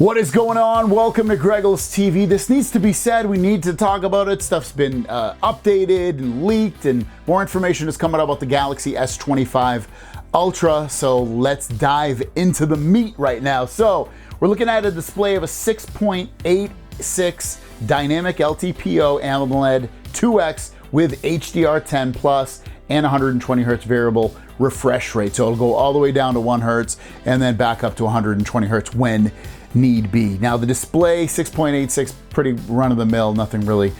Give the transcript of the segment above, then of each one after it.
What is going on? Welcome to Greggles TV. This needs to be said. We need to talk about it. Stuff's been updated and leaked, and more information is coming out about the Galaxy S25 Ultra. So let's dive into the meat right now. So we're looking at a display of a 6.86 dynamic LTPO AMOLED 2X with HDR10 Plus and 120 Hertz variable refresh rate. So it'll go all the way down to 1 Hertz and then back up to 120 Hertz when need be. Now the display 6.86, pretty run-of-the-mill, nothing really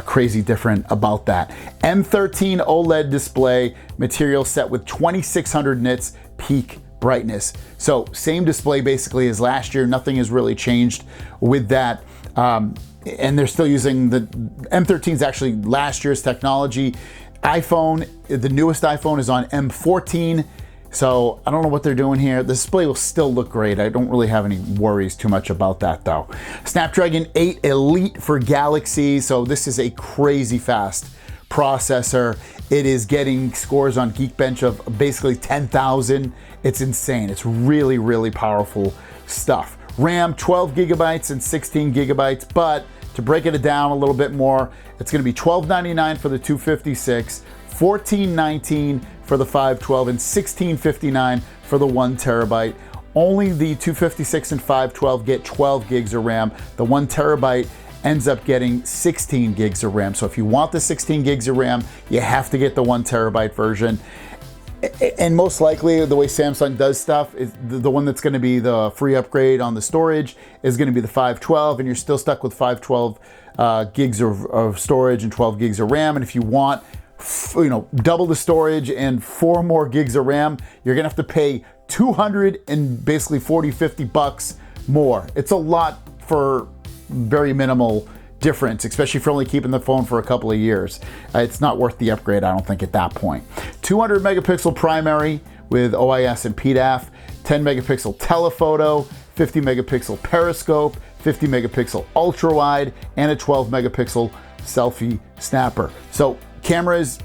crazy different about that. M13 OLED display, material set with 2600 nits peak brightness. So same display basically as last year, nothing has really changed with that. And they're still using the M13 is actually last year's technology. iPhone, the newest iPhone is on M14. So I don't know what they're doing here. The display will still look great. I don't really have any worries too much about that though. Snapdragon 8 Elite for Galaxy. So this is a crazy fast processor. It is getting scores on Geekbench of basically 10,000. It's insane. It's really, really powerful stuff. RAM 12 gigabytes and 16 gigabytes, but to break it down a little bit more, it's gonna be $12.99 for the 256, $14.19 for the 512, and $16.59 for the 1 terabyte. Only the 256 and 512 get 12 gigs of RAM. The 1 terabyte ends up getting 16 gigs of RAM. So if you want the 16 gigs of RAM, you have to get the 1 terabyte version. And most likely, the way Samsung does stuff is the one that's going to be the free upgrade on the storage is going to be the 512, and you're still stuck with 512 gigs of storage and 12 gigs of RAM. And if you want, double the storage and 4 more gigs of RAM, you're going to have to pay 200 and basically 50 bucks more. It's a lot for very minimal difference, especially if you're only keeping the phone for a couple of years. It's not worth the upgrade, I don't think, at that point. 200 megapixel primary with OIS and PDAF, 10 megapixel telephoto, 50 megapixel periscope, 50 megapixel ultra wide, and a 12 megapixel selfie snapper. So camera is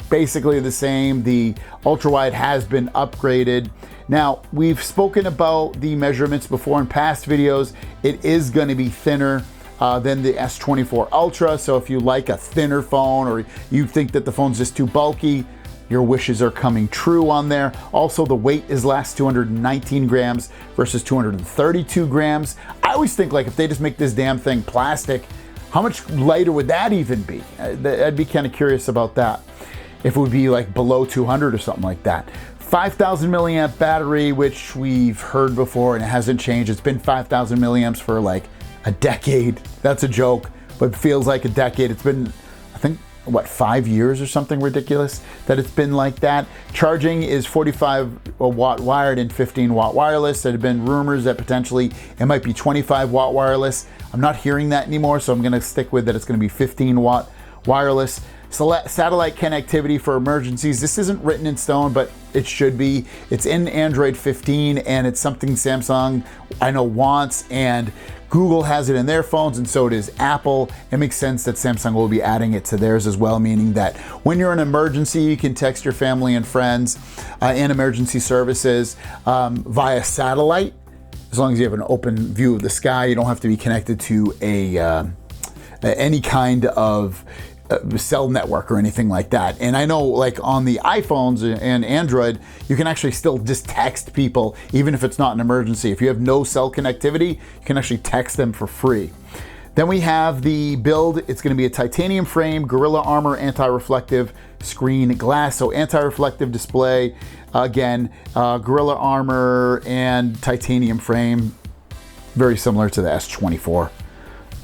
basically the same. The ultra wide has been upgraded. Now, we've spoken about the measurements before in past videos. It is going to be thinner than the S24 Ultra. So if you like a thinner phone or you think that the phone's just too bulky, your wishes are coming true on there. Also, the weight is less, 219 grams versus 232 grams. I always think, like, if they just make this damn thing plastic, how much lighter would that even be? I'd be kind of curious about that. If it would be like below 200 or something like that. 5,000 milliamp battery, which we've heard before and it hasn't changed. It's been 5,000 milliamps for like a decade. That's a joke, but it feels like a decade. It's been, I think, what, 5 years or something ridiculous that it's been like that. Charging is 45 watt wired and 15 watt wireless. There have been rumors that potentially it might be 25 watt wireless. I'm not hearing that anymore, so I'm gonna stick with that. It's gonna be 15 watt wireless. Satellite connectivity for emergencies. This isn't written in stone, but it should be. It's in Android 15, and it's something Samsung, I know, wants, and Google has it in their phones, and so does Apple. It makes sense that Samsung will be adding it to theirs as well, meaning that when you're in an emergency, you can text your family and friends and emergency services via satellite. As long as you have an open view of the sky, you don't have to be connected to any kind of cell network or anything like that. And I know, like, on the iPhones and Android, you can actually still just text people even if it's not an emergency. If you have no cell connectivity, you can actually text them for free. Then we have the build. It's going to be a titanium frame, Gorilla Armor anti-reflective screen glass. So anti-reflective display, again, Gorilla Armor and titanium frame, very similar to the S24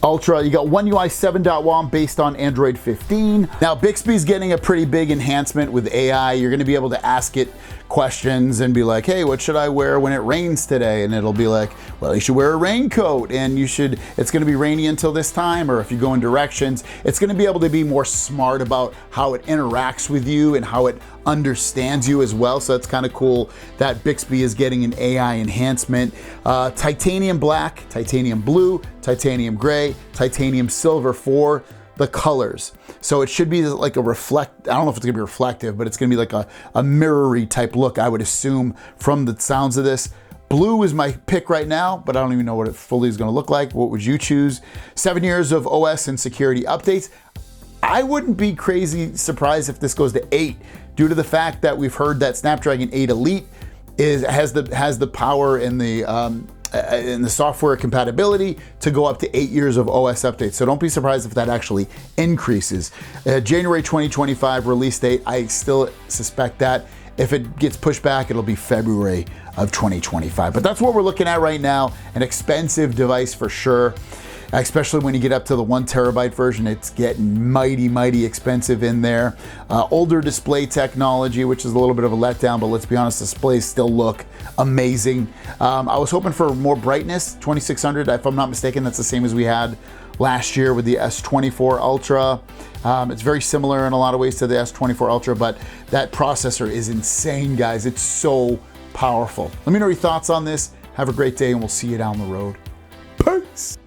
Ultra. You got One UI 7.1 based on Android 15. Now Bixby's getting a pretty big enhancement with AI. You're gonna be able to ask it questions and be like, hey, what should I wear when it rains today? And it'll be like, well, you should wear a raincoat, and it's gonna be rainy until this time, or if you go in directions, it's gonna be able to be more smart about how it interacts with you and how it understands you as well. So it's kind of cool that Bixby is getting an AI enhancement. Titanium black, titanium blue, titanium gray, titanium silver for the colors. So it should be like I don't know if it's gonna be reflective, but it's gonna be like a mirror-y type look, I would assume, from the sounds of this. Blue is my pick right now, but I don't even know what it fully is going to look like. What would you choose? 7 years of OS and security updates. I wouldn't be crazy surprised if this goes to 8, due to the fact that we've heard that Snapdragon 8 Elite has the power and the software compatibility to go up to 8 years of OS updates. So don't be surprised if that actually increases. January 2025 release date, I still suspect that. If it gets pushed back, it'll be February of 2025. But that's what we're looking at right now. An expensive device for sure, especially when you get up to the 1 terabyte version. It's getting mighty expensive in there. Older display technology, which is a little bit of a letdown, but let's be honest, displays still look amazing. I was hoping for more brightness, 2600, if I'm not mistaken. That's the same as we had last year with the S24 Ultra. It's very similar in a lot of ways to the S24 Ultra, but that processor is insane, guys. It's so powerful. Let me know your thoughts on this. Have a great day, and we'll see you down the road. Peace.